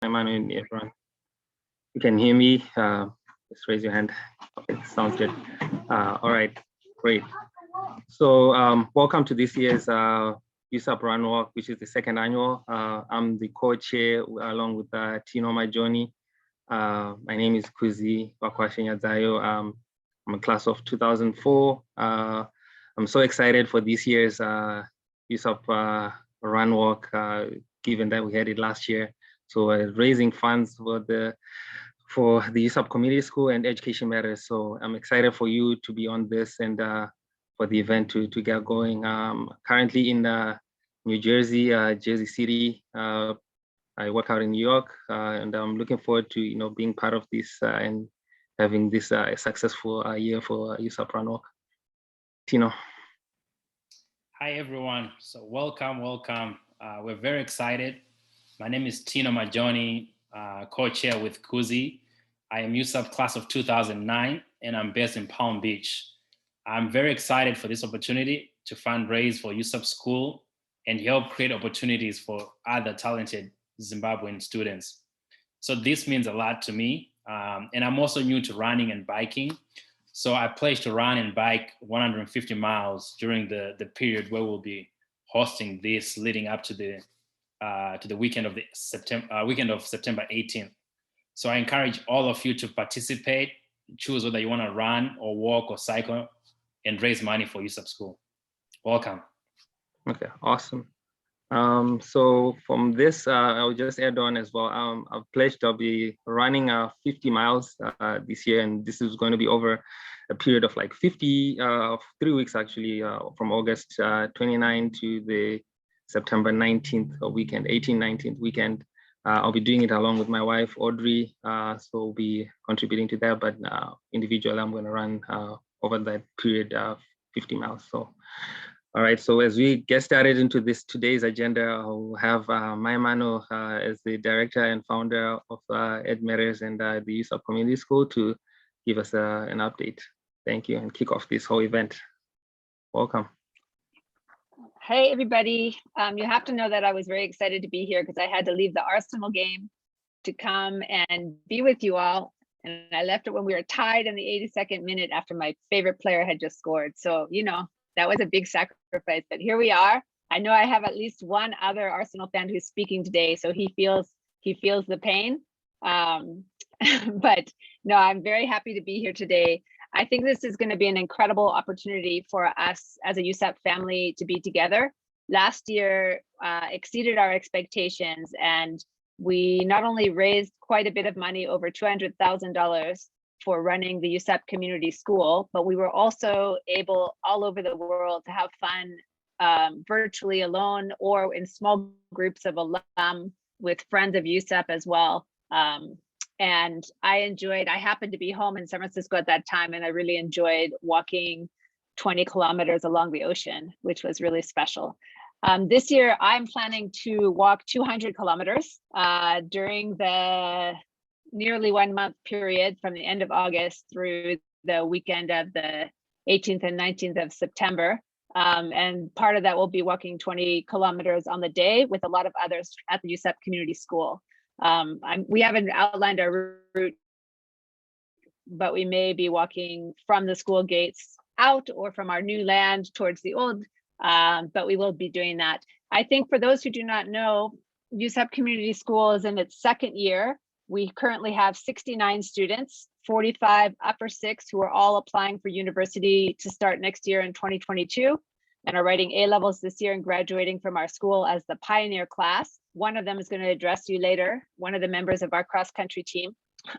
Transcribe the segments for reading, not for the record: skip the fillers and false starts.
I'm Annual, everyone. You can hear me. Just raise your hand. Okay, sounds good. All right, great. So welcome to this year's USAP Run Walk, which is the second annual. I'm the co-chair along with Tino Majoni. My name is Kuzi Wakwashenyazayo. I'm a class of 2004. I'm so excited for this year's USAP Run Walk, given that we had it last year. So raising funds for the USAP Community School and Education Matters. So I'm excited for you to be on this and for the event to get going. Currently in New Jersey, Jersey City. I work out in New York, and I'm looking forward to being part of this and having this a successful year for USAP Run Walk. Tino. Hi everyone. So welcome. We're very excited. My name is Tino Majoni, co-chair with Kuzi. I am USAP class of 2009, and I'm based in Palm Beach. I'm very excited for this opportunity to fundraise for USAP school and help create opportunities for other talented Zimbabwean students. So this means a lot to me. And I'm also new to running and biking. So I pledged to run and bike 150 miles during the period where we'll be hosting this leading up to the weekend of September 18th. So I encourage all of you to participate, choose whether you want to run or walk or cycle, and raise money for USAP school. Welcome. Okay, awesome. So from this, I'll just add on as well. I've pledged I'll be running 50 miles this year, and this is going to be over a period of like 3 weeks actually, from August 29 to the September 19th weekend, 19th weekend. I'll be doing it along with my wife, Audrey. So we'll be contributing to that, but individually, I'm going to run over that period of 50 miles. So, all right. So as we get started into today's agenda, I'll have Maimano as the director and founder of Ed Matters and the USAP Community School to give us an update. Thank you, and kick off this whole event. Welcome. Hey, everybody. You have to know that I was very excited to be here because I had to leave the Arsenal game to come and be with you all. And I left it when we were tied in the 82nd minute after my favorite player had just scored. So, that was a big sacrifice, but here we are. I know I have at least one other Arsenal fan who's speaking today, so he feels the pain. But no, I'm very happy to be here today. I think this is going to be an incredible opportunity for us as a USAP family to be together. Last year exceeded our expectations, and we not only raised quite a bit of money, over $200,000 for running the USAP Community School, but we were also able all over the world to have fun virtually alone or in small groups of alum with friends of USAP as well. And I happened to be home in San Francisco at that time, and I really enjoyed walking 20 kilometers along the ocean, which was really special. This year, I'm planning to walk 200 kilometers during the nearly 1 month period from the end of August through the weekend of the 18th and 19th of September. And part of that will be walking 20 kilometers on the day with a lot of others at the USAP Community School. We haven't outlined our route, but we may be walking from the school gates out or from our new land towards the old, but we will be doing that. I think for those who do not know, USAP Community School is in its second year. We currently have 69 students, 45 upper six who are all applying for university to start next year in 2022 and are writing A-levels this year and graduating from our school as the pioneer class. One of them is going to address you later, one of the members of our cross-country team.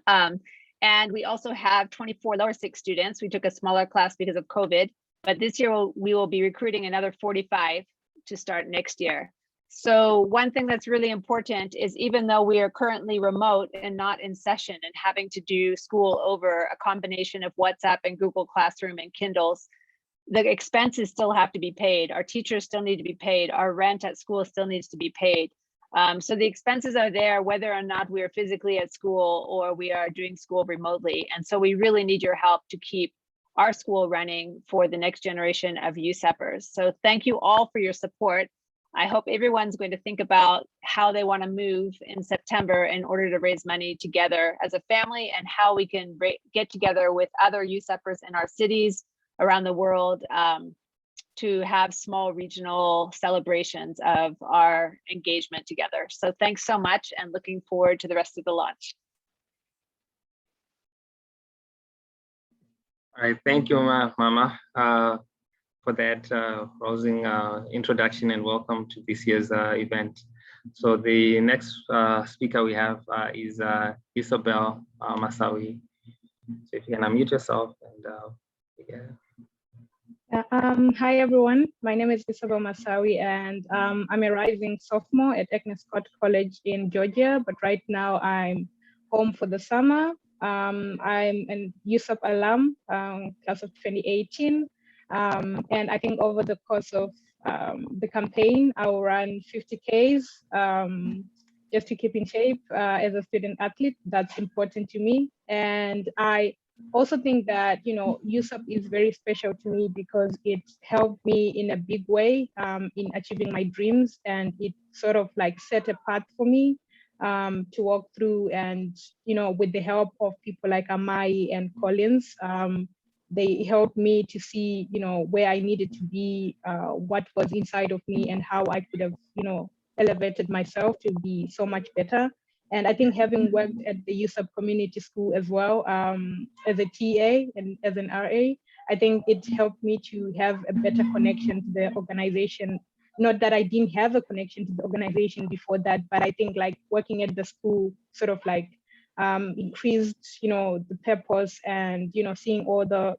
And we also have 24 lower six students. We took a smaller class because of COVID, but this year we will be recruiting another 45 to start next year. So one thing that's really important is, even though we are currently remote and not in session and having to do school over a combination of WhatsApp and Google Classroom and Kindles, the expenses still have to be paid. Our teachers still need to be paid. Our rent at school still needs to be paid. So the expenses are there whether or not we are physically at school or we are doing school remotely. And so we really need your help to keep our school running for the next generation of USAPers. So thank you all for your support. I hope everyone's going to think about how they want to move in September in order to raise money together as a family, and how we can get together with other USAPers in our cities around the world to have small regional celebrations of our engagement together. So thanks so much, and looking forward to the rest of the launch. All right, thank you, Mama, for that rousing introduction, and welcome to this year's event. So the next speaker we have is Isabel Masawi. So if you can unmute yourself and Hi everyone, my name is Isabel Masawi, and I'm a rising sophomore at Agnes Scott College in Georgia, but right now I'm home for the summer. I'm an USAP alum, class of 2018, and I think over the course of the campaign, I'll run 50Ks just to keep in shape as a student athlete. That's important to me, and I also think that, you know, USAP is very special to me because it helped me in a big way in achieving my dreams, and it sort of like set a path for me to walk through. And, you know, with the help of people like Amai and Collins, they helped me to see, you know, where I needed to be, what was inside of me, and how I could have, you know, elevated myself to be so much better. And I think having worked at the USAP Community School as well, as a TA and as an RA, I think it helped me to have a better connection to the organization. Not that I didn't have a connection to the organization before that, but I think like working at the school sort of like increased, you know, the purpose, and, you know, seeing all the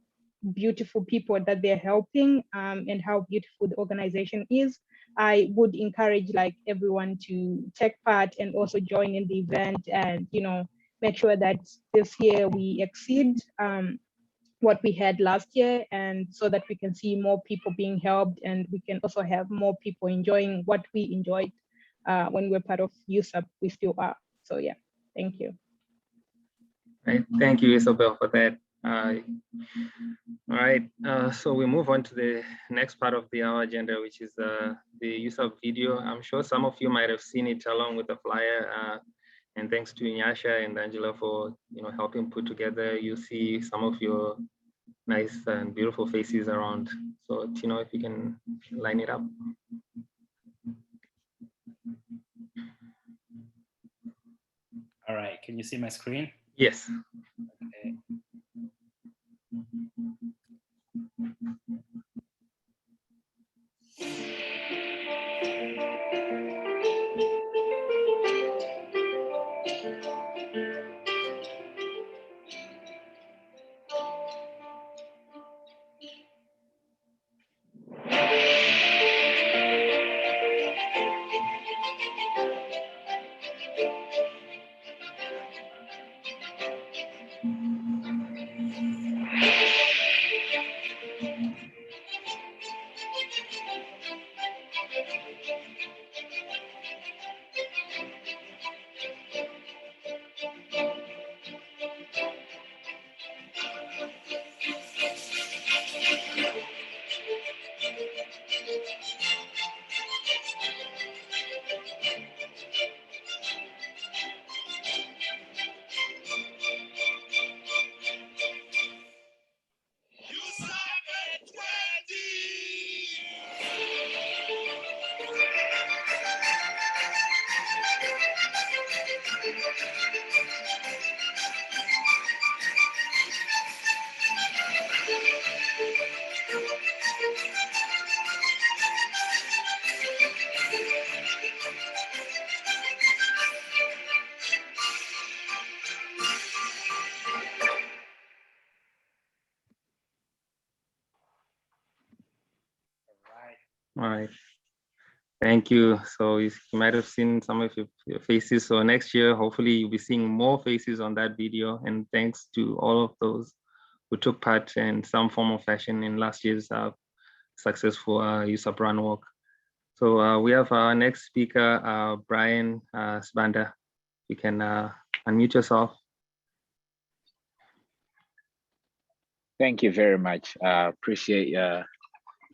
beautiful people that they're helping and how beautiful the organization is. I would encourage like everyone to take part and also join in the event, and, you know, make sure that this year we exceed what we had last year, and so that we can see more people being helped, and we can also have more people enjoying what we enjoyed when we're part of USAP. We still are. So yeah, thank you. right, thank you, Isabel, for that. All right, so we move on to the next part of our agenda, which is the USAP video. I'm sure some of you might have seen it along with the flyer, and thanks to Nyasha and Angela for, you know, helping put together. You see some of your nice and beautiful faces around. So Tino, if you can line it up. All right, can you see my screen? Yes. Okay. All right. Thank you. So you might have seen some of your faces. So next year, hopefully you'll be seeing more faces on that video. And thanks to all of those who took part in some form of fashion in last year's successful USAP Run Walk. So we have our next speaker, Brian Sbanda. You can unmute yourself. Thank you very much. Appreciate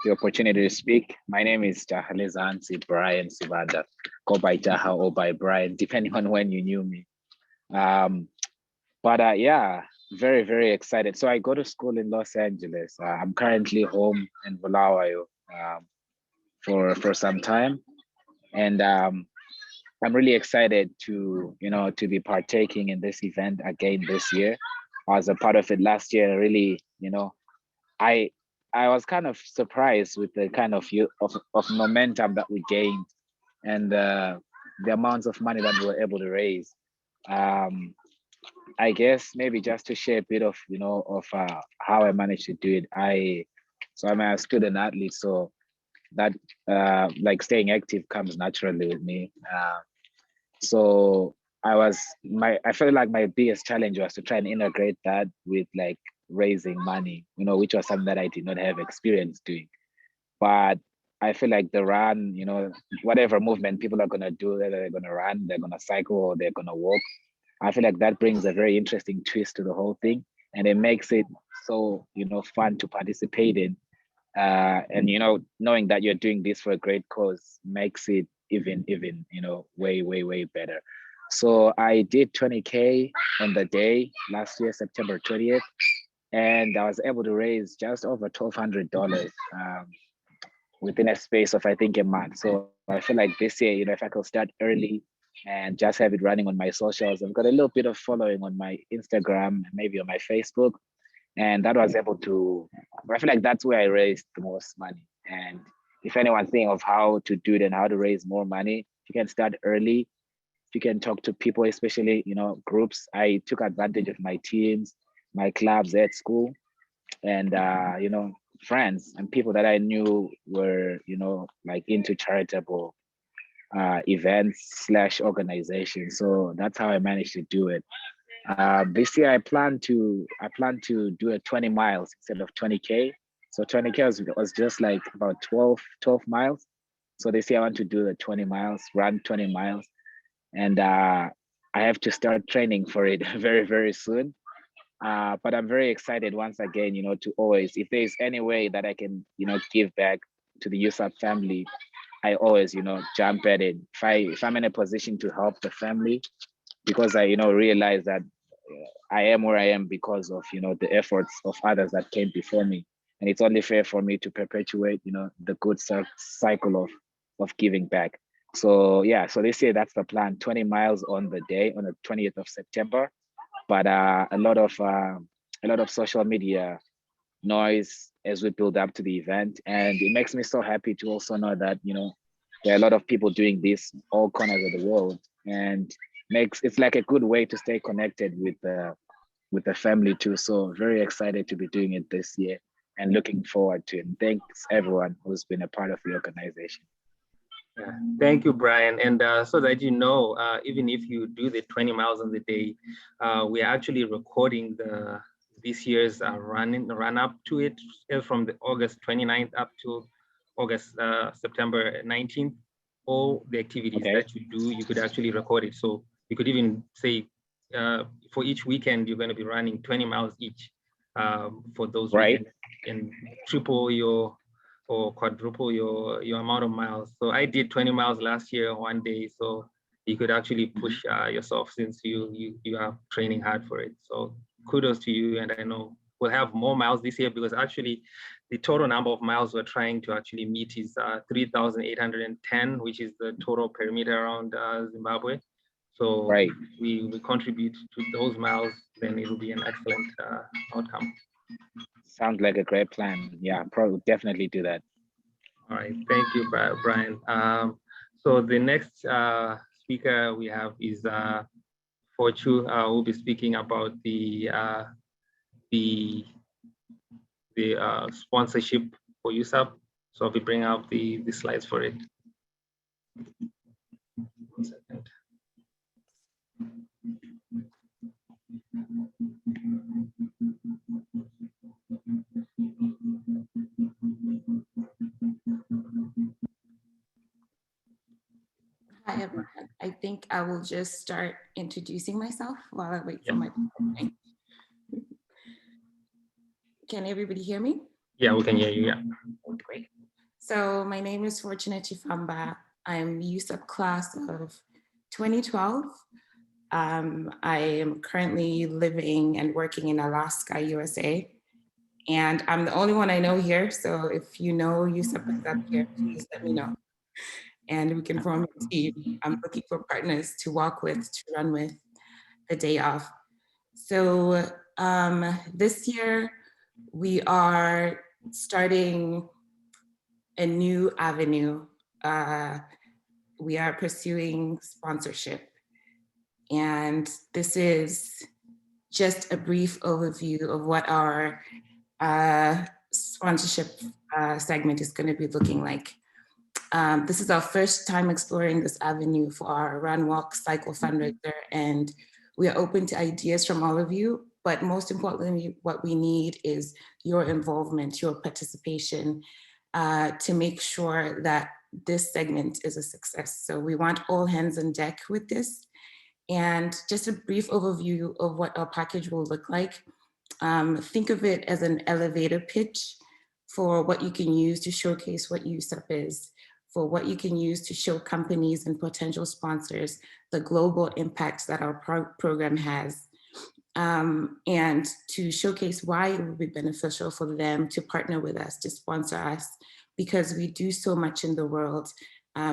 the opportunity to speak. My name is Jahalezansi Brian Sivanda. Go by Jaha or by Brian, depending on when you knew me. But yeah, very, very excited. So I go to school in Los Angeles. I'm currently home in Bulawayo for some time. And I'm really excited to, to be partaking in this event again this year. I was a part of it last year. Really, I I was kind of surprised with the kind of momentum that we gained and the amounts of money that we were able to raise. Um, I guess maybe just to share a bit of how I managed to do it. I'm a student athlete, so that like staying active comes naturally with me. So I felt like my biggest challenge was to try and integrate that with like raising money, which was something that I did not have experience doing. But I feel like the run, whatever movement people are gonna do, whether they're gonna run, they're gonna cycle, or they're gonna walk, I feel like that brings a very interesting twist to the whole thing, and it makes it so fun to participate in. And knowing that you're doing this for a great cause makes it even way better. So I did 20K on the day last year, September 20th, and I was able to raise just over $1,200 within a space of I think a month. So I feel like this year, if I could start early and just have it running on my socials, I've got a little bit of following on my Instagram, maybe on my Facebook, and that was able to, I feel like that's where I raised the most money. And if anyone's thinking of how to do it and how to raise more money, you can start early. You can talk to people, especially, groups. I took advantage of my teams, my clubs at school, and, friends and people that I knew were, like into charitable events/organizations. So that's how I managed to do it. This year I plan to do a 20 miles instead of 20K. So 20K was just like about 12 miles. So this year I want to do the 20 miles, run 20 miles. And I have to start training for it very, very soon. But I'm very excited once again, to always, if there's any way that I can, give back to the USAP family, I always, jump at it. If I'm in a position to help the family, because I, realize that I am where I am because of, the efforts of others that came before me. And it's only fair for me to perpetuate, the good cycle of giving back. So yeah, so this year that's the plan, 20 miles on the day, on the 20th of September. But a lot of social media noise as we build up to the event. And it makes me so happy to also know that, there are a lot of people doing this all corners of the world, and it's like a good way to stay connected with the family too. So very excited to be doing it this year and looking forward to it. And thanks everyone who's been a part of the organization. Yeah, thank you, Brian. And so that even if you do the 20 miles on the day, we're actually recording this year's run up to it from the August 29th up to September 19th. All the activities that you do, you could actually record it. So you could even say for each weekend, you're going to be running 20 miles each for those weekends, and triple or quadruple your amount of miles. So I did 20 miles last year one day, so you could actually push yourself since you are training hard for it. So kudos to you, and I know we'll have more miles this year, because actually the total number of miles we're trying to actually meet is 3,810, which is the total perimeter around Zimbabwe. So we contribute to those miles, then it'll be an excellent outcome. Sounds like a great plan. Yeah, probably definitely do that. All right, thank you, Brian. So the next speaker we have is Forchu, who will be speaking about the sponsorship for USAP. So we bring up the slides for it. 1 second. Hi, everyone. I think I will just start introducing myself while I wait for my PowerPoint. Can everybody hear me? Yeah, we can hear you. Yeah. Great. So my name is Fortunate Chifamba. I'm USAP class of 2012. I am currently living and working in Alaska, USA. And I'm the only one I know here. So if you know USAP is up here, please let me know. And we can form a team. I'm looking for partners to walk with, to run with the day off. So this year we are starting a new avenue. We are pursuing sponsorship. And this is just a brief overview of what our sponsorship segment is going to be looking like. This is our first time exploring this avenue for our Run, Walk, Cycle fundraiser, and we are open to ideas from all of you, but most importantly, what we need is your involvement, your participation to make sure that this segment is a success. So we want all hands on deck with this. And just a brief overview of what our package will look like. Think of it as an elevator pitch for what you can use to showcase what USAP is, for what you can use to show companies and potential sponsors the global impact that our program has, and to showcase why it would be beneficial for them to partner with us, to sponsor us, because we do so much in the world.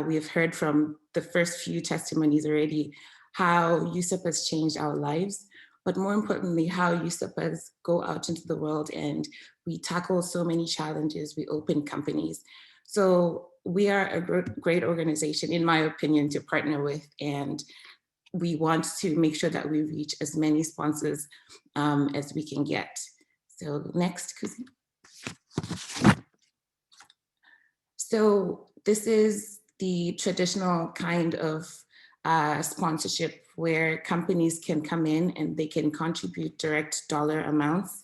We have heard from the first few testimonies already how USAP has changed our lives, but more importantly, how USAPers go out into the world and we tackle so many challenges, we open companies. So we are a great organization, in my opinion, to partner with, and we want to make sure that we reach as many sponsors as we can get. So next, Kuzi. So this is the traditional kind of sponsorship where companies can come in and they can contribute direct dollar amounts,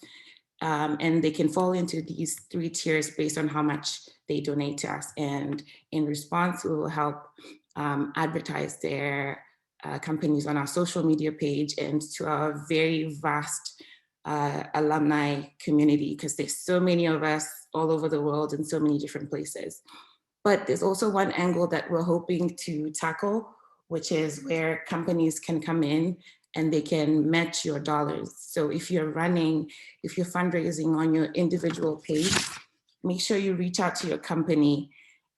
and they can fall into these 3 tiers based on how much they donate to us. And in response, we will help advertise their companies on our social media page and to our very vast alumni community, because there's so many of us all over the world in so many different places. But there's also one angle that we're hoping to tackle, which is where companies can come in and they can match your dollars. So if you're fundraising on your individual page, make sure you reach out to your company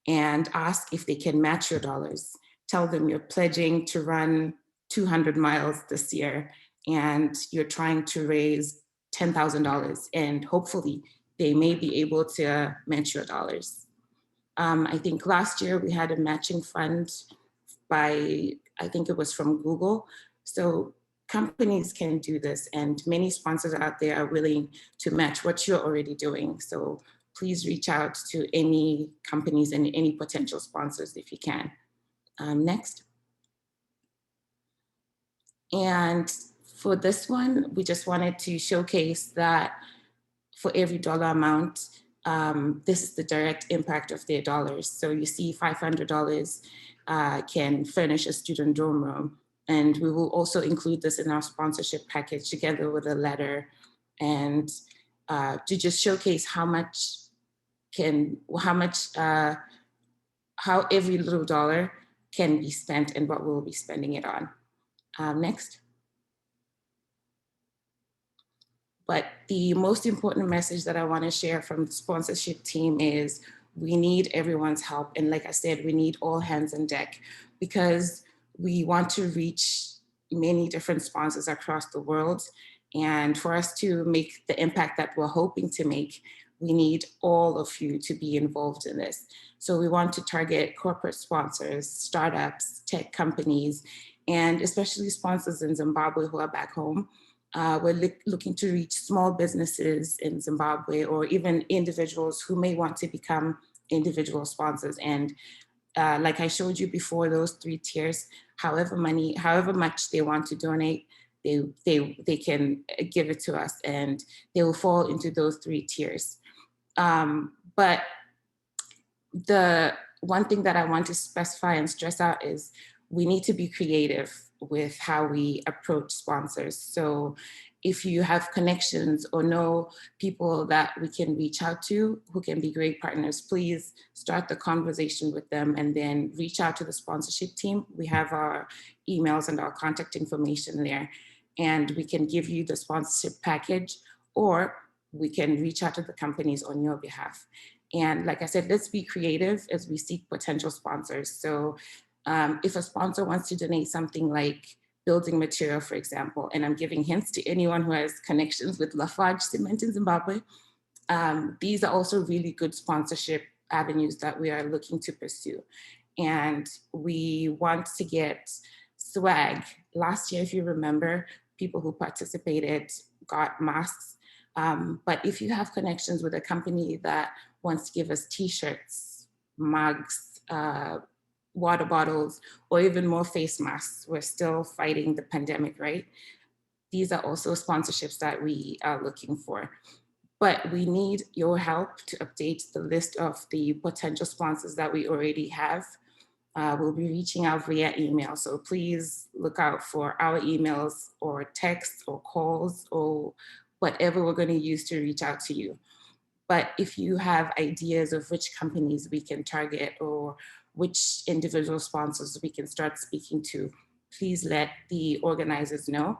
and ask if they can match your dollars. Tell them you're pledging to run 200 miles this year and you're trying to raise $10,000, and hopefully they may be able to match your dollars. I think last year we had a matching fund by, I think it was from Google. So companies can do this, and many sponsors out there are willing to match what you're already doing. So please reach out to any companies and any potential sponsors if you can. Next. And for this one, we just wanted to showcase that for every dollar amount, this is the direct impact of their dollars. So you see $500 can furnish a student dorm room. And we will also include this in our sponsorship package together with a letter, and to just showcase how every little dollar can be spent and what we'll be spending it on. Next. But the most important message that I want to share from the sponsorship team is we need everyone's help. And like I said, we need all hands on deck, because we want to reach many different sponsors across the world. And for us to make the impact that we're hoping to make, we need all of you to be involved in this. So we want to target corporate sponsors, startups, tech companies, and especially sponsors in Zimbabwe who are back home. We're looking to reach small businesses in Zimbabwe, or even individuals who may want to become individual sponsors. And like I showed you before, those 3 tiers, however much they want to donate, they can give it to us, and they will fall into those 3 tiers. But the one thing that I want to specify and stress out is we need to be creative. with how we approach sponsors. So if you have connections or know people that we can reach out to who can be great partners, please start the conversation with them and then reach out to the sponsorship team. We have our emails and our contact information there, and we can give you the sponsorship package, or we can reach out to the companies on your behalf. And like I said, let's be creative as we seek potential sponsors. So if a sponsor wants to donate something like building material, for example, and I'm giving hints to anyone who has connections with Lafarge Cement in Zimbabwe, these are also really good sponsorship avenues that we are looking to pursue. And we want to get swag. Last year, if you remember, people who participated got masks. But if you have connections with a company that wants to give us t-shirts, mugs, water bottles, or even more face masks, we're still fighting the pandemic, right? These are also sponsorships that we are looking for. But we need your help to update the list of the potential sponsors that we already have. We'll be reaching out via email. So please look out for our emails or texts or calls or whatever we're going to use to reach out to you. But if you have ideas of which companies we can target or which individual sponsors we can start speaking to, please let the organizers know.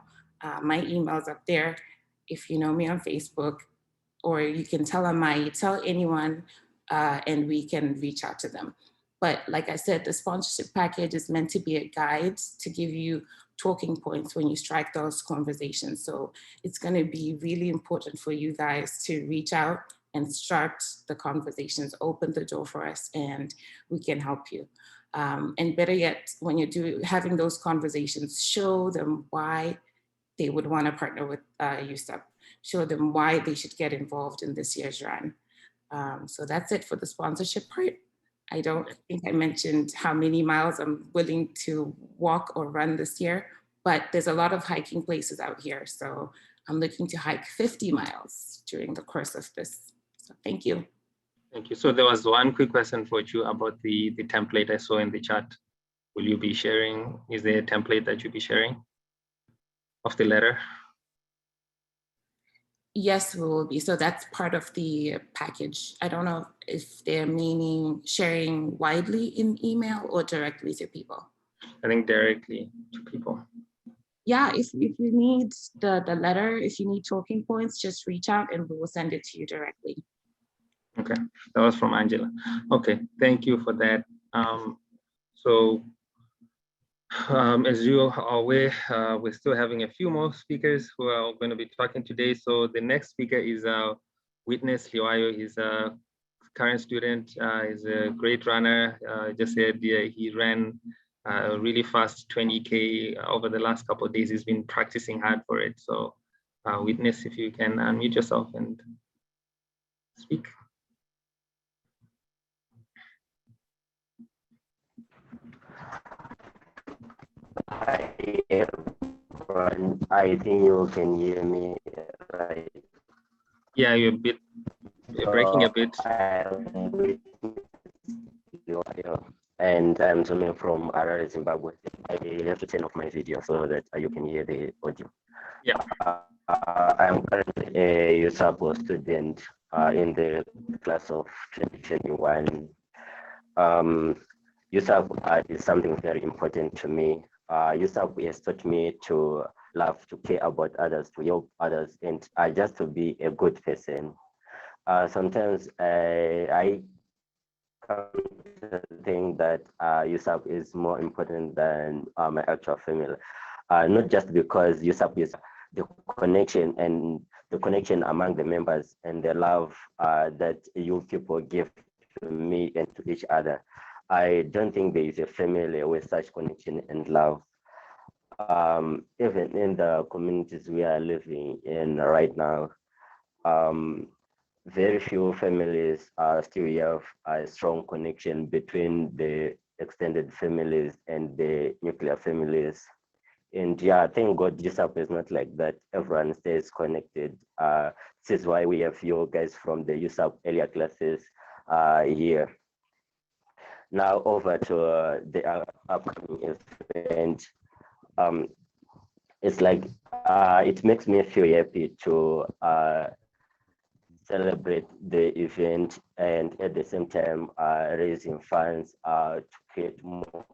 My email's up there. If you know me on Facebook, or you can tell anyone, and we can reach out to them. But like I said, the sponsorship package is meant to be a guide to give you talking points when you strike those conversations. So it's going to be really important for you guys to reach out and start the conversations, open the door for us, and we can help you. And better yet, when you're having those conversations, show them why they would want to partner with USAP. Show them why they should get involved in this year's run. So that's it for the sponsorship part. I don't think I mentioned how many miles I'm willing to walk or run this year, but there's a lot of hiking places out here. So I'm looking to hike 50 miles during the course of this. So thank you. Thank you. So there was one quick question for you about the template I saw in the chat. Will you be sharing? Is there a template that you'll be sharing of the letter? Yes, we will be. So that's part of the package. I don't know if they're meaning sharing widely in email or directly to people. I think directly to people. Yeah, if you need the letter, if you need talking points, just reach out and we will send it to you directly. Okay, that was from Angela. Okay, thank you for that. As you are aware, we're still having a few more speakers who are going to be talking today. So the next speaker is Witness Liwayo. He's a current student. He's a great runner. Just said he ran a really fast 20K over the last couple of days. He's been practicing hard for it. So Witness, if you can unmute yourself and speak. Hi everyone, I think you can hear me right. Yeah, you're breaking a bit. And I'm zooming from Harare, Zimbabwe. I have to turn off my video so that you can hear the audio. Yeah. I'm currently a USAP student in the class of 2021. USAP is something very important to me. USAP has taught me to love, to care about others, to help others, and just to be a good person. Sometimes I come to think that USAP is more important than my actual family. Not just because USAP is the connection and the connection among the members and the love that you people give to me and to each other. I don't think there is a family with such connection and love. Even in the communities we are living in right now, very few families still have a strong connection between the extended families and the nuclear families. And yeah, thank God USAP is not like that. Everyone stays connected. This is why we have you guys from the USAP earlier classes here. Now over to the upcoming event. it's like it makes me feel happy to celebrate the event and at the same time raising funds to create more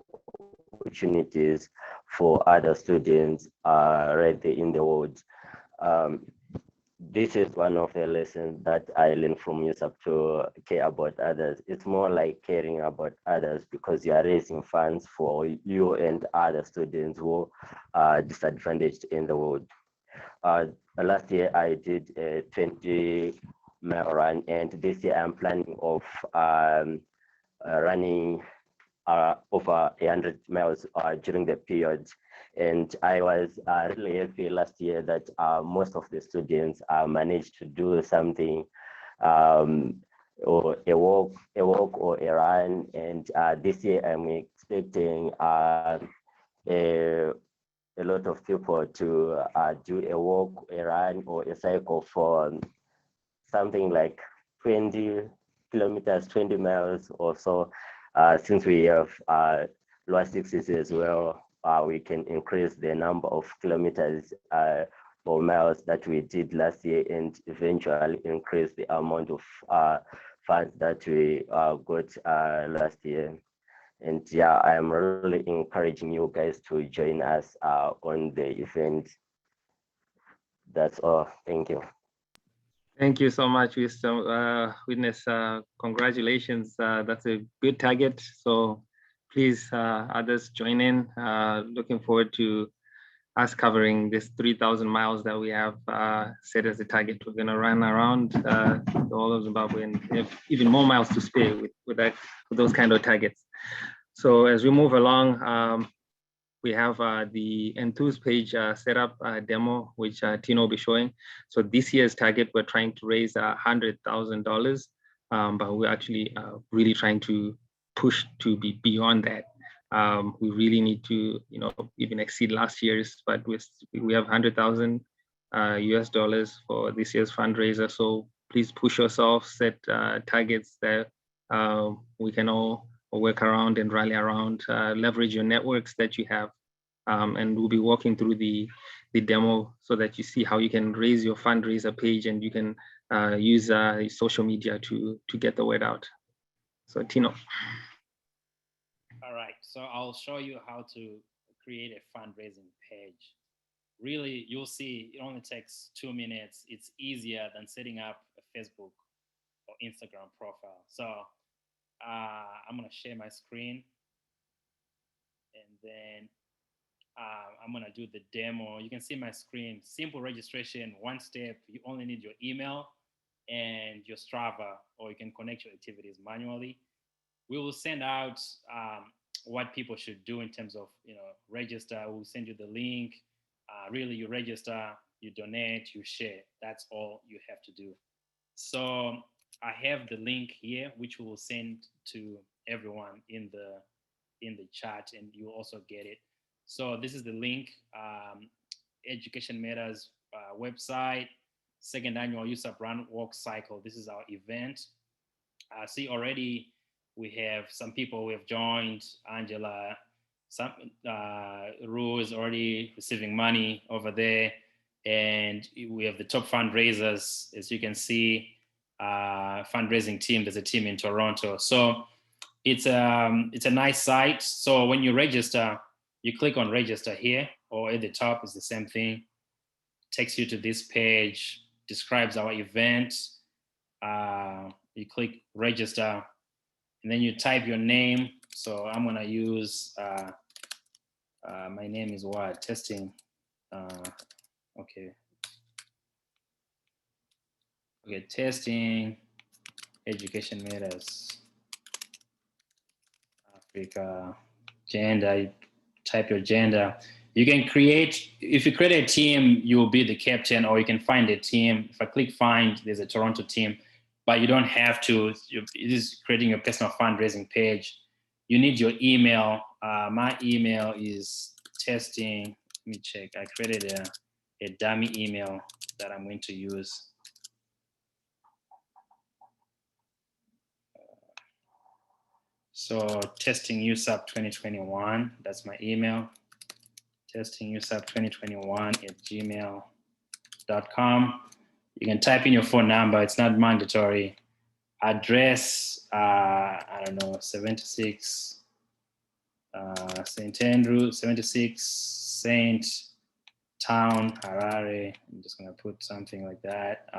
opportunities for other students right there in the world. This is one of the lessons that I learned from USAP, to care about others. It's more like caring about others because you are raising funds for you and other students who are disadvantaged in the world. Last year I did a 20-mile run, and this year I'm planning of running over 100 miles during the period. And I was really happy last year that most of the students managed to do something, or a walk or a run. And this year I'm expecting a lot of people to do a walk, a run, or a cycle for something like 20 kilometers, 20 miles or so. Since we have lower sixes as well, we can increase the number of kilometers or miles that we did last year, and eventually increase the amount of funds that we got last year. And yeah, I'm really encouraging you guys to join us on the event. That's all. Thank you. Thank you so much, Witness. Congratulations. That's a good target. So please, others join in. Looking forward to us covering this 3,000 miles that we have set as a target. We're going to run around all of Zimbabwe, and have even more miles to spare with those kind of targets. So as we move along, we have the Enthuse page set up demo, which Tino will be showing. So this year's target, we're trying to raise $100,000, but we're actually really trying to push to be beyond that. We really need to, even exceed last year's, but we have 100,000 US dollars for this year's fundraiser. So please push yourself, set targets that we can all work around and rally around, leverage your networks that you have. And we'll be walking through the demo so that you see how you can raise your fundraiser page, and you can use social media to get the word out. So Tino. All right, so I'll show you how to create a fundraising page. Really, you'll see it only takes 2 minutes. It's easier than setting up a Facebook or Instagram profile. So I'm gonna share my screen, and then I'm gonna do the demo. You can see my screen, simple registration, one step. You only need your email and your Strava, or you can connect your activities manually. We will send out what people should do in terms of, register. We'll send you the link. Really, you register, you donate, you share. That's all you have to do. So I have the link here, which we will send to everyone in the chat, and you also get it. So this is the link, Education Matters website, second annual USAP Run Walk Cycle. This is our event. See, already we have some people who have joined. Angela, some Rue is already receiving money over there, and we have the top fundraisers, as you can see, fundraising team. There's a team in Toronto, so it's a nice site. So when you register, you click on register here, or at the top is the same thing. Takes you to this page, describes our event. You click register, and then you type your name. So I'm gonna use, my name is what? Testing, okay. Okay, testing, Education Matters, Africa, gender, type your gender. You can create, if you create a team, you will be the captain, or you can find a team. If I click find, there's a Toronto team, but you don't have to. It is creating your personal fundraising page. You need your email. My email is testing. Let me check. I created a dummy email that I'm going to use. So testing USAP 2021, that's my email. testing USAP 2021@gmail.com. You can type in your phone number. It's not mandatory. Address, I don't know, 76 St. Andrew, 76 Saint Town, Harare. I'm just gonna put something like that.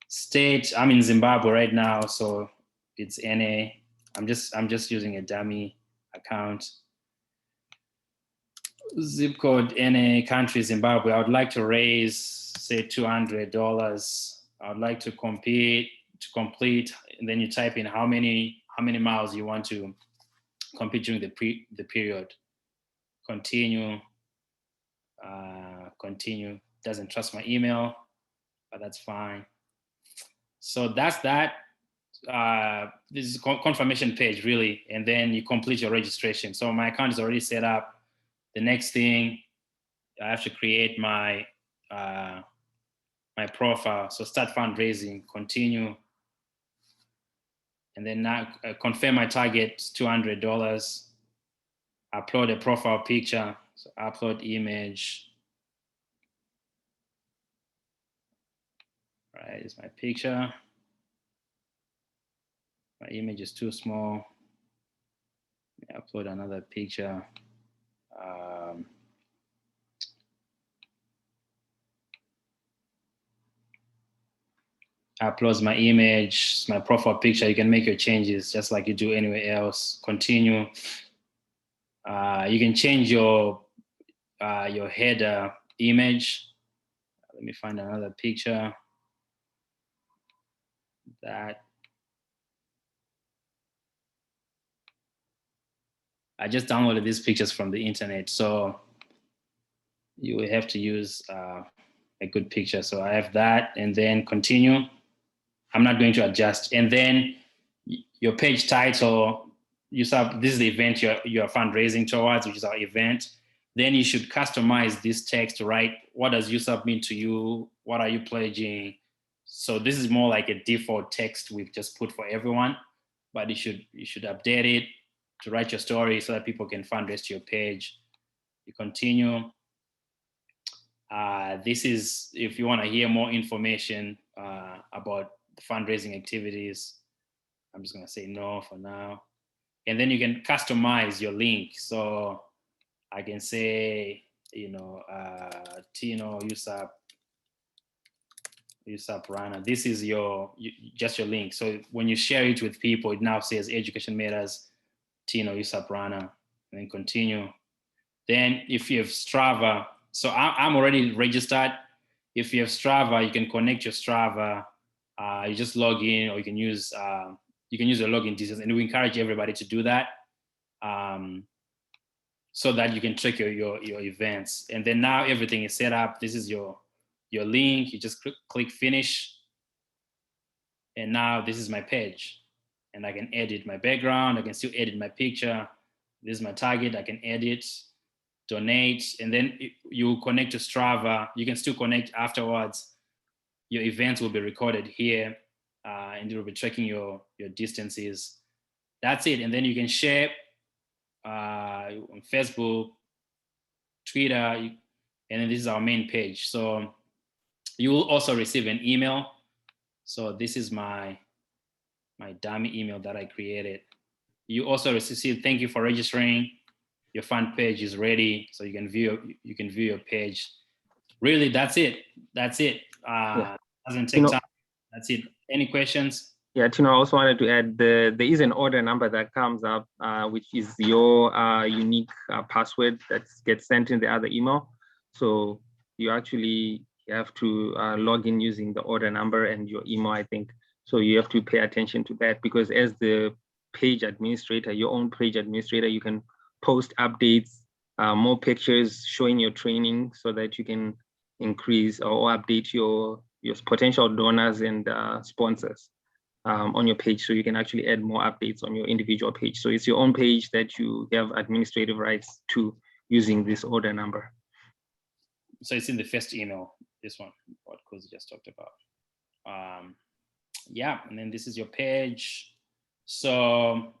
State, I'm in Zimbabwe right now, so it's NA. I'm just using a dummy account. Zip code NA, country Zimbabwe. I would like to raise, say, $200. I would like to complete, and then you type in how many miles you want to complete during the period. Continue. Continue. Doesn't trust my email, but that's fine. So that's that. This is a confirmation page, really, and then you complete your registration. So my account is already set up. The next thing, I have to create my my profile. So start fundraising, continue, and then now confirm my target, $200. Upload a profile picture. So upload image. Right, it's my picture. My image is too small. Upload another picture. Uploads my image, my profile picture. You can make your changes just like you do anywhere else. Continue. You can change your header image. Let me find another picture. That I just downloaded these pictures from the internet, so you will have to use a good picture. So I have that, and then continue. I'm not going to adjust. And then your page title, this is the event you're fundraising towards, which is our event. Then you should customize this text to write, what does USAP mean to you? What are you pledging? So this is more like a default text we've just put for everyone, but you should update it to write your story so that people can fundraise to your page. You continue. This is if you want to hear more information about the fundraising activities. I'm just going to say no for now. And then you can customize your link. So I can say, Tino USAP Runner. This is just your link. So when you share it with people, it now says Education Matters, Tino USAP Runner, and then continue. Then if you have Strava, so I'm already registered. If you have Strava, you can connect your Strava. You just log in, or you can use your login details, and we encourage everybody to do that, so that you can track your events. And then now everything is set up. This is your link. You just click finish, and now this is my page, and I can edit my background. I can still edit my picture. This is my target. I can edit, donate, and then you connect to Strava. You can still connect afterwards. Your events will be recorded here, and it will be tracking your distances. That's it. And then you can share on Facebook, Twitter, and then this is our main page. So you will also receive an email. So this is my dummy email that I created. You also receive, thank you for registering. Your fan page is ready, so you can view your page. Really, that's it. Doesn't take time. That's it. Any questions? Yeah, Tino, I also wanted to add there is an order number that comes up, which is your unique password that gets sent in the other email. So you actually have to log in using the order number and your email, I think. So you have to pay attention to that, because as the page administrator, your own page administrator, you can post updates, more pictures showing your training, so that you can increase or update your potential donors and sponsors on your page, so you can actually add more updates on your individual page. So it's your own page that you have administrative rights to, using this order number. So it's in the first email, this one, what Kuzi just talked about. Yeah, and then this is your page. So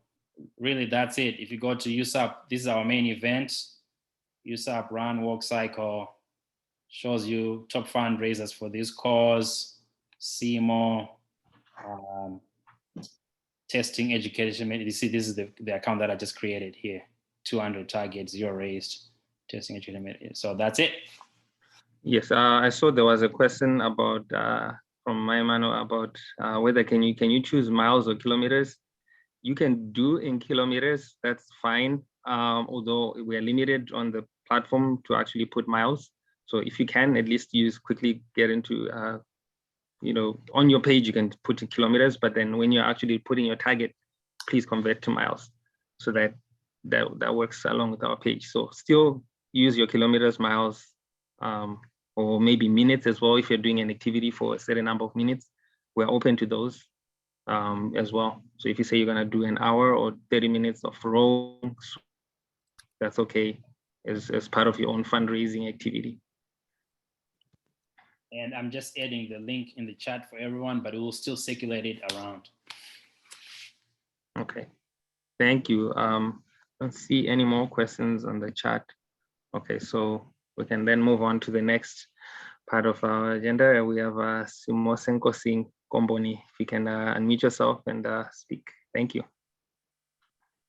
really, that's it. If you go to USAP, this is our main event. USAP Run Walk Cycle, shows you top fundraisers for this cause, CMO, testing education. You see, this is the account that I just created here. 200 targets, 0 raised, testing education. So that's it. Yes, I saw there was a question about from my mano about whether can you choose miles or kilometers. You can do in kilometers, that's fine. Although we are limited on the platform to actually put miles. So if you can at least quickly get into, on your page, you can put in kilometers, but then when you're actually putting your target, please convert to miles. So that works along with our page. So still use your kilometers, miles, or maybe minutes as well. If you're doing an activity for a certain number of minutes, we're open to those as well. So if you say you're gonna do an hour or 30 minutes of rowing, that's okay as part of your own fundraising activity. And I'm just adding the link in the chat for everyone, but we will still circulate it around. Okay, thank you. Don't see any more questions on the chat. Okay, so we can then move on to the next part of our agenda. We have Simosenko Singh Komboni. If you can unmute yourself and speak. Thank you.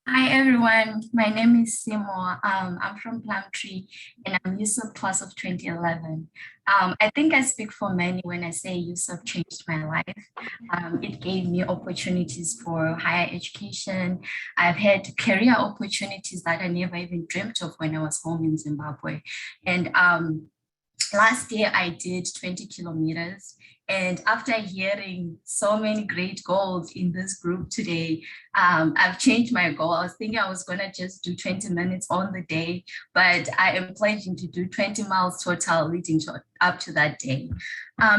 Hi everyone, my name is Simo. I'm from Plumtree and I'm USAP class of 2011. I think I speak for many when I say USAP changed my life. It gave me opportunities for higher education. I've had career opportunities that I never even dreamt of when I was home in Zimbabwe. And last year I did 20 kilometers. And after hearing so many great goals in this group today, I've changed my goal. I was thinking I was gonna just do 20 minutes on the day, but I am pledging to do 20 miles total leading up to that day.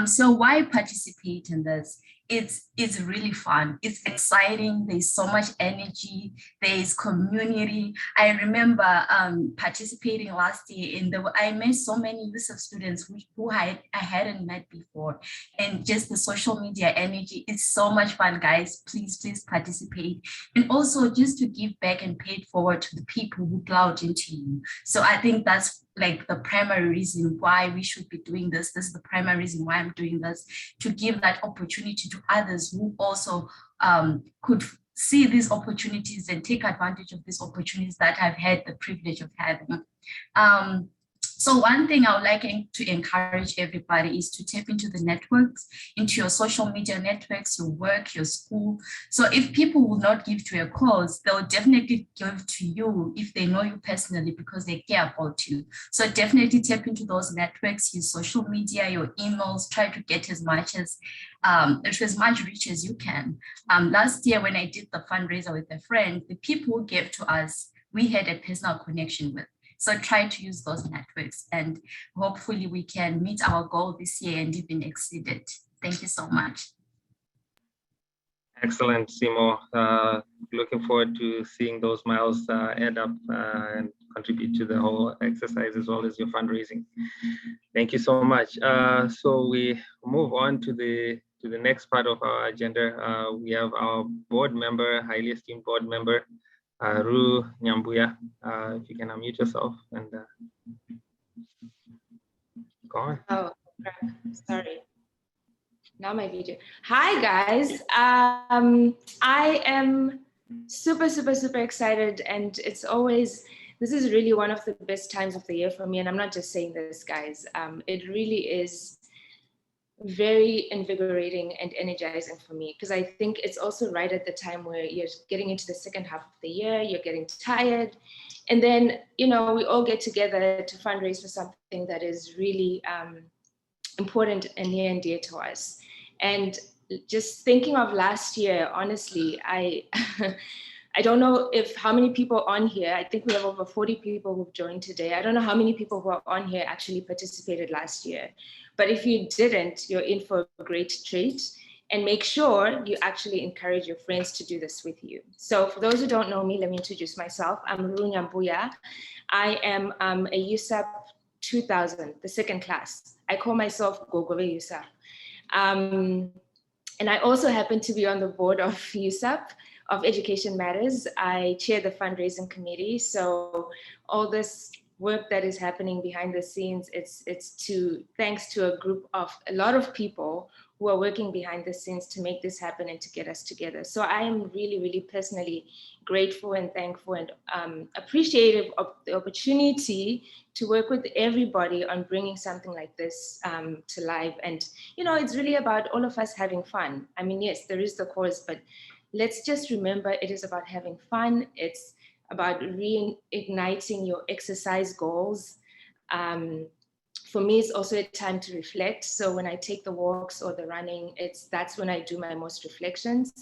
So why participate in this? It's really fun. It's exciting. There's so much energy. There's community. I remember participating last year I met so many USAP students who I hadn't met before. And just the social media energy is so much fun, guys. Please participate. And also just to give back and pay it forward to the people who plowed into you. So I think that's like the primary reason why we should be doing this. This is the primary reason why I'm doing this, to give that opportunity to others who also could see these opportunities and take advantage of these opportunities that I've had the privilege of having. So one thing I would like to encourage everybody is to tap into the networks, into your social media networks, your work, your school. So if people will not give to a cause, they'll definitely give to you if they know you personally because they care about you. So definitely tap into those networks, use social media, your emails, try to get as much reach as you can. Last year when I did the fundraiser with a friend, the people who gave to us, we had a personal connection with. So try to use those networks and hopefully we can meet our goal this year and even exceed it. Thank you so much. Excellent, Simo. Looking forward to seeing those miles add up and contribute to the whole exercise as well as your fundraising. Thank you so much. So we move on to the next part of our agenda. We have our board member, highly esteemed board member, Ru Nyambuya. If you can unmute yourself and go on. Oh, crap. Sorry. Now my video. Hi guys. I am super excited, and this is really one of the best times of the year for me. And I'm not just saying this, guys. It really is very invigorating and energizing for me, because I think it's also right at the time where you're getting into the second half of the year, you're getting tired. And then, we all get together to fundraise for something that is really important and near and dear to us. And just thinking of last year, honestly, I don't know how many people on here, I think we have over 40 people who've joined today. I don't know how many people who are on here actually participated last year. But if you didn't, you're in for a great treat. And make sure you actually encourage your friends to do this with you. So for those who don't know me, let me introduce myself. I'm Ru Nyambuya. I am a USAP 2000, the second class. I call myself Gogove USAP. And I also happen to be on the board of USAP, of Education Matters. I chair the fundraising committee. So all this work that is happening behind the scenes. It's thanks to a lot of people who are working behind the scenes to make this happen and to get us together. So I am really, really personally grateful and thankful and appreciative of the opportunity to work with everybody on bringing something like this to life. And, you know, it's really about all of us having fun. I mean, yes, there is the cause, but let's just remember it is about having fun. It's about reigniting your exercise goals. For me, it's also a time to reflect. So when I take the walks or the running, that's when I do my most reflections,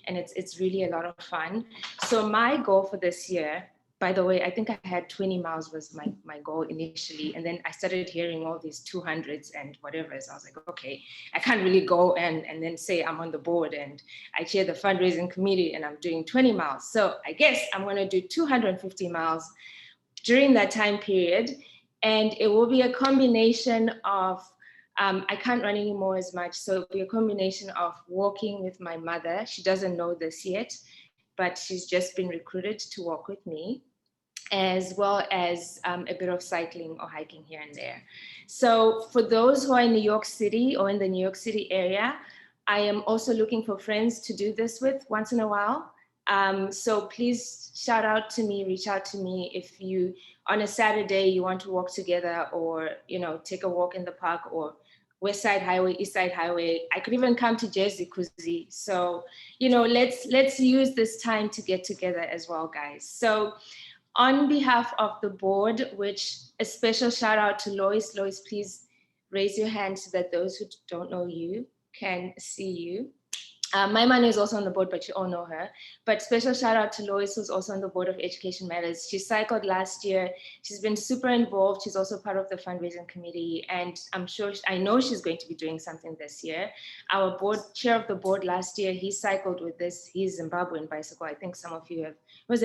and it's really a lot of fun. So my goal for this year, by the way, I think I had 20 miles was my goal initially. And then I started hearing all these 200s and whatever. So I was like, okay, I can't really go and then say I'm on the board and I chair the fundraising committee and I'm doing 20 miles. So I guess I'm going to do 250 miles during that time period. And it will be a combination of, I can't run anymore as much. So it'll be a combination of walking with my mother. She doesn't know this yet, but she's just been recruited to walk with me, as well as a bit of cycling or hiking here and there. So for those who are in New York City or in the New York City area, I am also looking for friends to do this with once in a while. So please shout out to me, reach out to me if you, on a Saturday, you want to walk together or, you know, take a walk in the park or West Side Highway, East Side Highway. I could even come to Jersey Kuzi. So, you know, let's use this time to get together as well, guys. So on behalf of the board, which a special shout out to Lois. Lois, please raise your hand so that those who don't know you can see you. My mother is also on the board, but you all know her. But special shout out to Lois, who's also on the board of Education Matters. She cycled last year. She's been super involved. She's also part of the fundraising committee. And I know she's going to be doing something this year. Our chair of the board last year, he cycled with his Zimbabwean bicycle. I think some of you have, that's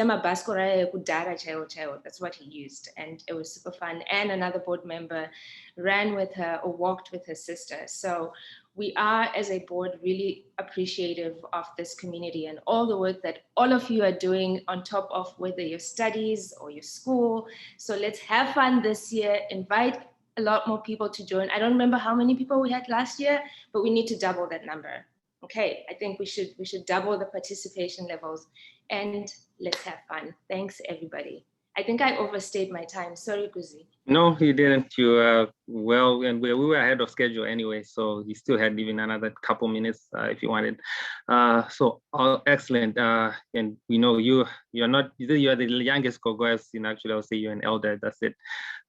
what he used. And it was super fun. And another board member ran with her or walked with her sister. So we are, as a board, really appreciative of this community and all the work that all of you are doing on top of whether your studies or your school. So let's have fun this year, invite a lot more people to join. I don't remember how many people we had last year, but we need to double that number. Okay, I think we should double the participation levels and let's have fun. Thanks, everybody. I think I overstayed my time. Sorry, Kuzi. No, you didn't. You well, and we were ahead of schedule anyway, so you still had even another couple minutes if you wanted. So excellent. And we know you're the youngest Gogoas. Actually, I'll say you're an elder. That's it.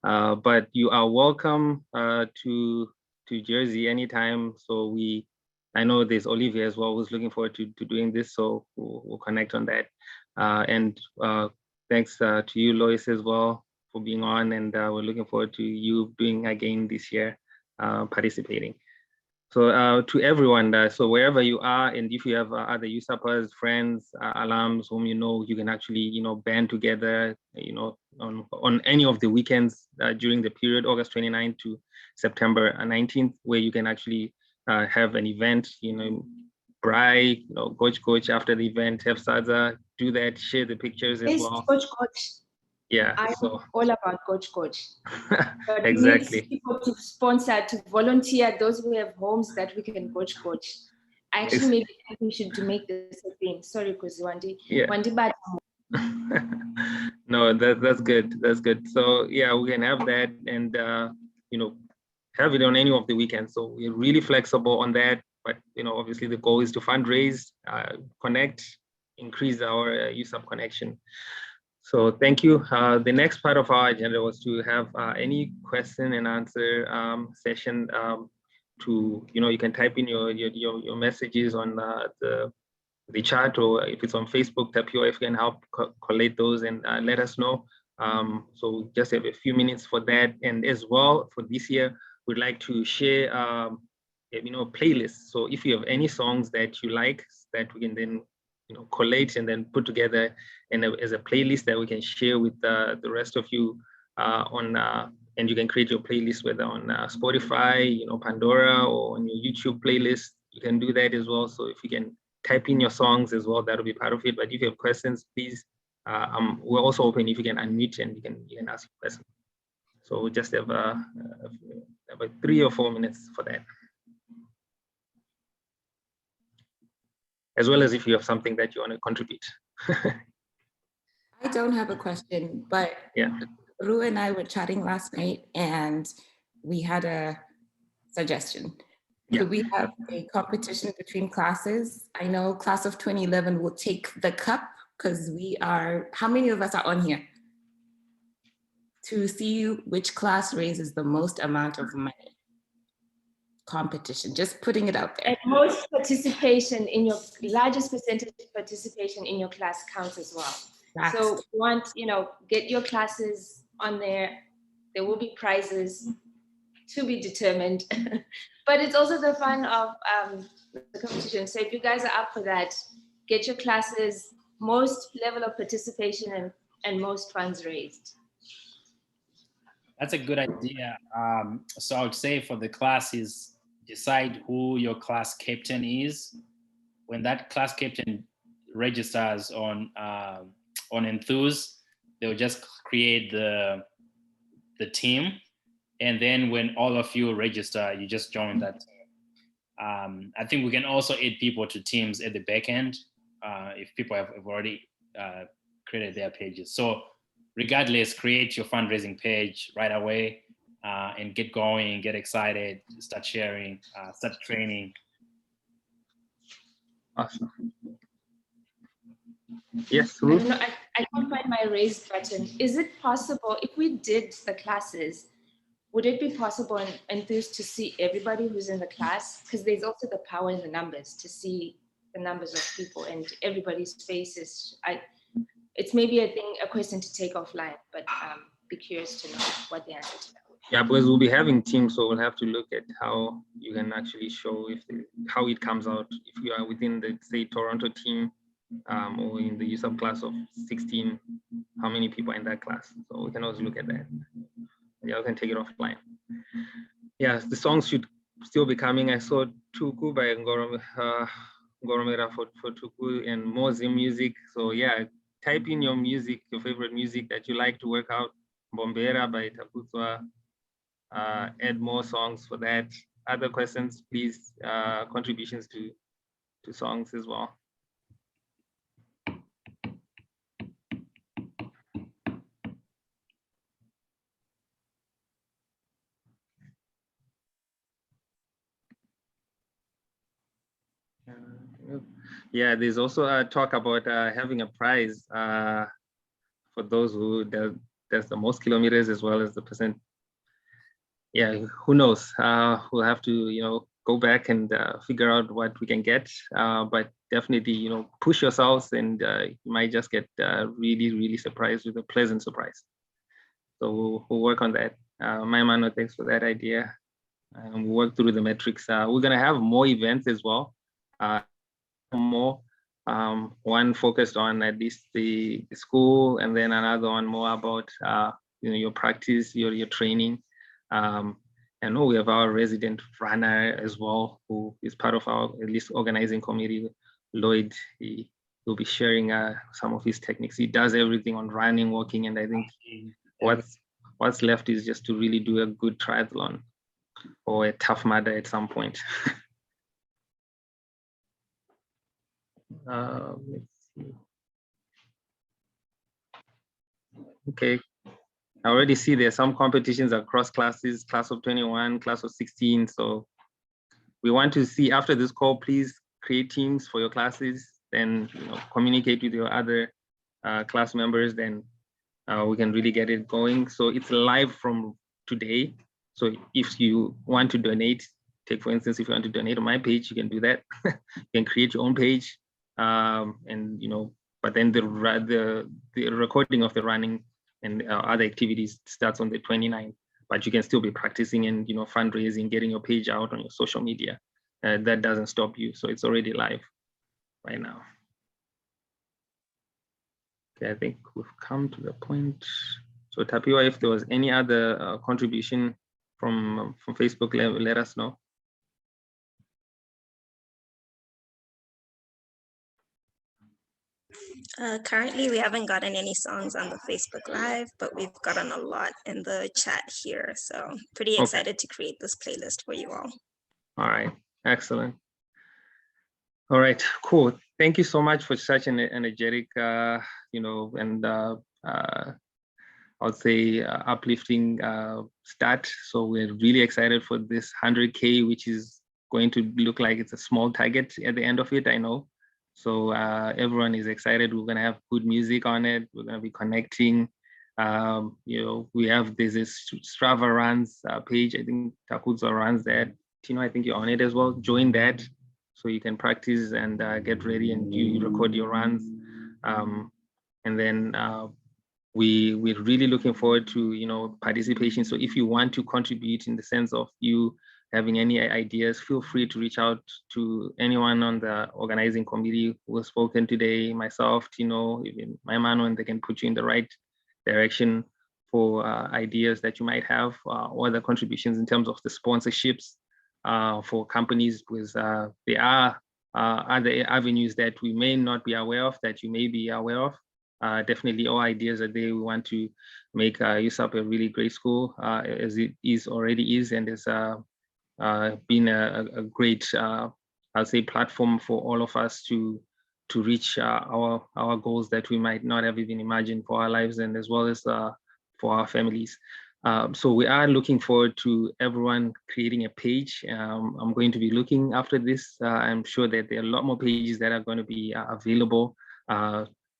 But you are welcome to Jersey anytime. So I know there's Olivia as well who's looking forward to doing this. So we'll connect on that. And thanks to you, Lois, as well, for being on, and we're looking forward to you doing again this year, participating. So to everyone, so wherever you are, and if you have other USAPers, friends, alums whom you know, you can actually band together, on any of the weekends during the period August 29th to September 19th, where you can actually have an event, Bry, coach after the event, have Sadza, do that, share the pictures as well. Coach. Yeah, I'm all about coach. But exactly. We need people to sponsor, to volunteer, those who have homes that we can coach. Actually, maybe we should make this a thing. Sorry, Kuziwandi. Yeah. No, that's good. That's good. So yeah, we can have that and have it on any of the weekends. So we're really flexible on that. But obviously the goal is to fundraise, connect, increase our USAP connection. So thank you. The next part of our agenda was to have any question and answer session. You can type in your messages on the chat, or if it's on Facebook, Tapio, if you can help collate those and let us know. So just have a few minutes for that. And as well, for this year, we'd like to share playlists. So if you have any songs that you like that we can then collate and then put together as a playlist that we can share with the rest of you and you can create your playlist whether on Spotify, Pandora, or on your YouTube playlist. You can do that as well. So if you can type in your songs as well, that'll be part of it. But if you have questions, please, we're also open if you can unmute and you can ask questions. So we'll just have about 3 or 4 minutes for that. As well as if you have something that you want to contribute. I don't have a question, but Yeah. Ru and I were chatting last night and we had a suggestion. Yeah. Could we have a competition between classes? I know class of 2011 will take the cup because we are, how many of us are on here? To see which class raises the most amount of money. Competition, just putting it out there. And most participation in your, largest percentage of participation in your class counts as well. So once, get your classes on there. There will be prizes to be determined, but it's also the fun of the competition. So if you guys are up for that, get your classes, most level of participation and most funds raised. That's a good idea. So I would say for the classes, decide who your class captain is. When that class captain registers on Enthuse, they'll just create the team. And then when all of you register, you just join that team. I think we can also add people to teams at the back end if people have already created their pages. So regardless, create your fundraising page right away and get going, get excited, start sharing, start training. Awesome. Yes, I don't know, I can't find my raise button. Is it possible, if we did the classes, would it be possible in Enthuse to see everybody who's in the class? Because there's also the power in the numbers to see the numbers of people and everybody's faces. It's maybe a question to take offline, but be curious to know what the answer to that would be. Yeah, because we'll be having teams, so we'll have to look at how you can actually show how it comes out. If you are within the, say, Toronto team or in the USAP class of 16, how many people are in that class? So we can also look at that. Yeah, we can take it offline. Yeah, the songs should still be coming. I saw Tuku by Ngoromera for Tuku and more Zim music. So yeah, type in your music, your favorite music that you like to work out. Bombera by Takutswa. Add more songs for that. Other questions, please, contributions to songs as well. Yeah, there's also a talk about having a prize for those who does the most kilometers as well as the percent. Yeah, who knows? We'll have to, go back and figure out what we can get. But definitely, push yourselves, and you might just get really, really surprised with a pleasant surprise. So we'll work on that. Maimano, thanks for that idea. We'll work through the metrics. We're gonna have more events as well. More. One focused on at least the school, and then another one more about your practice, your training. I know we have our resident runner as well, who is part of our at least organizing committee. Lloyd, he will be sharing some of his techniques. He does everything on running, walking, and I think what's left is just to really do a good triathlon or a Tough Mudder at some point. Let's see. Okay, I already see there's some competitions across classes, class of 21, class of 16. So we want to see after this call, please create teams for your classes, then communicate with your other class members, then we can really get it going. So it's live from today. So if you want to donate, take for instance, if you want to donate on my page, you can do that. You can create your own page. And but then the recording of the running and other activities starts on the 29th, but you can still be practicing and fundraising, getting your page out on your social media. That doesn't stop you, so it's already live right now. Okay, I think we've come to the point. So Tapiwa, if there was any other contribution from Facebook, let us know. Currently, we haven't gotten any songs on the Facebook Live, but we've gotten a lot in the chat here. So pretty excited to create this playlist for you all. All right, excellent. All right, cool. Thank you so much for such an energetic, and I would say uplifting start. So we're really excited for this 100K, which is going to look like it's a small target at the end of it, I know. So everyone is excited. We're gonna have good music on it. We're gonna be connecting. There's this Strava Runs page. I think Takuzo runs that. Tino, I think you're on it as well. Join that so you can practice and get ready and you record your runs. And then we're really looking forward to participation. So if you want to contribute in the sense of you having any ideas, feel free to reach out to anyone on the organizing committee who has spoken today, myself, Tino, even my man, and they can put you in the right direction for ideas that you might have or the contributions in terms of the sponsorships for companies, because there are other avenues that we may not be aware of that you may be aware of. Definitely all ideas are there. We want to make USAP a really great school as it already is, and it's been a great, I'll say, platform for all of us to reach our goals that we might not have even imagined for our lives and as well as for our families. So we are looking forward to everyone creating a page. I'm going to be looking after this. I'm sure that there are a lot more pages that are going to be available.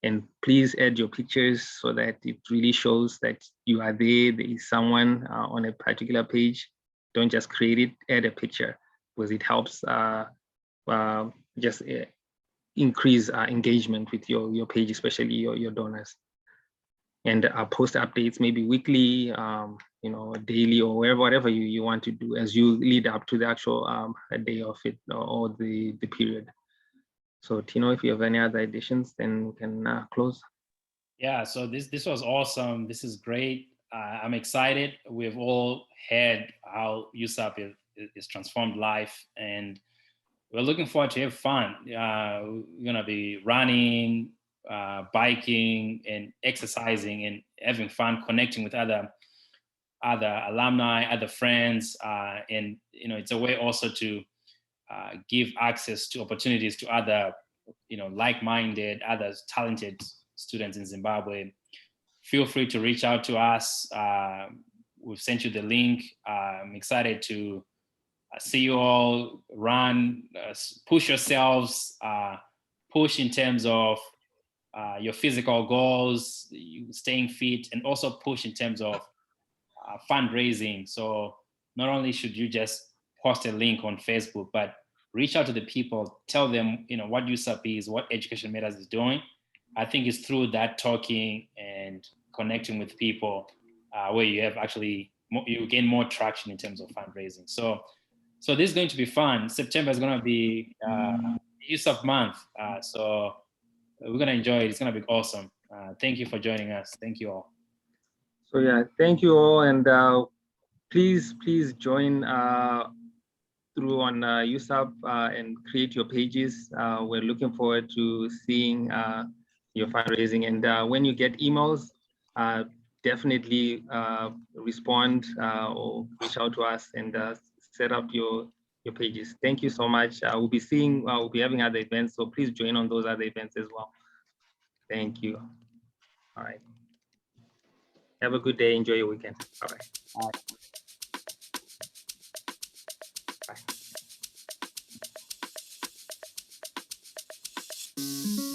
And please add your pictures so that it really shows that you are there. There is someone on a particular page. Don't just create it, add a picture, because it helps just increase engagement with your page, especially your donors. And post updates maybe weekly, daily, or whatever you want to do as you lead up to the actual day of it or the period. So Tino, if you have any other additions, then we can close. Yeah, so this was awesome. This is great. I'm excited. We've all heard how USAP is transformed life, and we're looking forward to have fun. We're gonna be running, biking, and exercising, and having fun, connecting with other alumni, other friends, and it's a way also to give access to opportunities to other, like-minded, others talented students in Zimbabwe. Feel free to reach out to us. We've sent you the link. I'm excited to see you all run, push yourselves, push in terms of your physical goals, you staying fit, and also push in terms of fundraising. So not only should you just post a link on Facebook, but reach out to the people, tell them what USAP is, what Education Matters is doing. I think it's through that talking and connecting with people where you have you gain more traction in terms of fundraising. So this is going to be fun. September is going to be USAP month. So we're going to enjoy it. It's going to be awesome. Thank you for joining us. Thank you all. So yeah, thank you all. And please join through on USAP and create your pages. We're looking forward to seeing your fundraising. And when you get emails, definitely respond or reach out to us and set up your pages. Thank you so much. We'll be having other events, so please join on those other events as well. Thank you. All right. Have a good day. Enjoy your weekend. Bye-bye. Bye.